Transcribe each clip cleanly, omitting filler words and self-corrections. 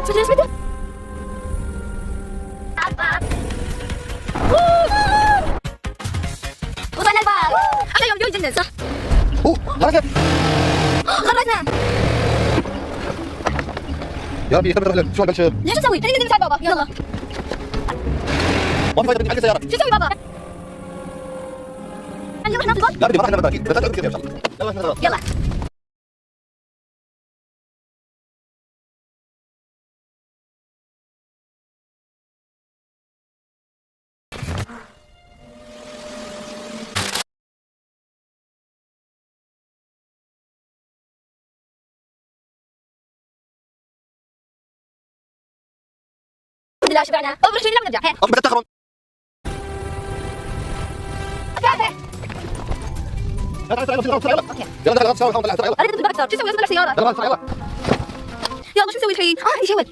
سجل اسمته. وصلنا الباب. أحلى يوم يجنن صح؟ حركة. خرجنا. يا ربي يتم الرحلة، شو هالبلشة؟ ليش نسوي؟ خلينا نساعد بابا، يلا. ما في فايدة بدي أحرك السيارة. شو نسوي بابا؟ يلا احنا في الباب. لا بدي ما راح نعمل أكيد، بس أنت كذا إن شاء الله. يلا يلا. الحمد لله شبعنا. أول شيء نرجع. أوكي بدأت تأخرون. اوكي. يلا تعال نسوي حاول يلا. انا بدي اكثر، شو نسوي؟ نطلع سيارة. يلا. يلا شو نسوي الحين؟ يشاول.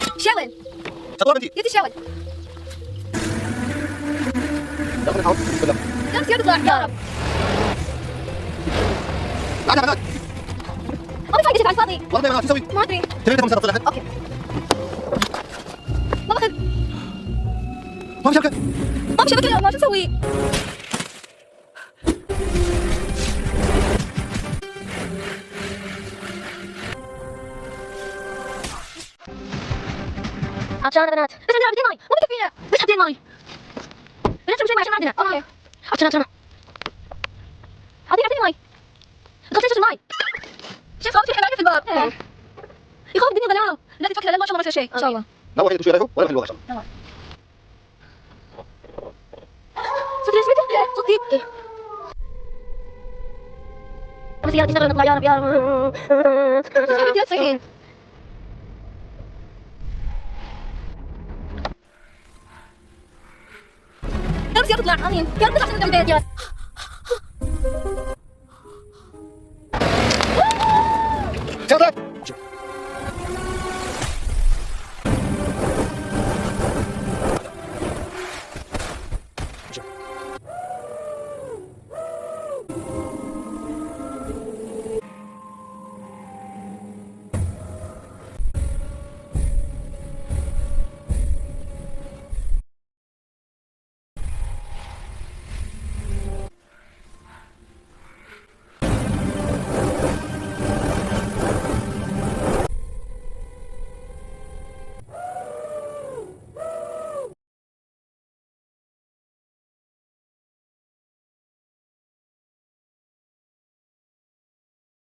شطور بنتي. يدي شاول. يلا نحاول. بالله. لا السيارة تطلع يا رب. تعال هناك. ما في فايدة شيء على الفاضي. والله ما شو نسوي؟ ما ادري. تبي تمسك طلعت. اوكي. ما باخذ. ما في شبكة. ما في شبكة، ما شو نسوي؟ عطشانة بنات. بس عندنا عبدين ماي، مو مكفينا. بس عبدين ماي. بنشرب شيء عشان ما عندنا. اوكي. عطشانة. عطيني ماي. غطيت الماي. شوف خافت الحين في الباب. يخاف الدنيا ظلام. لا تفكر لا ما شاء الله ما يصير شيء ان شاء الله. لا واحد شوي له ولا في الوقت. يلا. صدق صدق. بس يلا نشتغل نطلع يا رب يا رب. يا تصيحين. يلا نطلع امين. يلا نطلع من البيت يلا.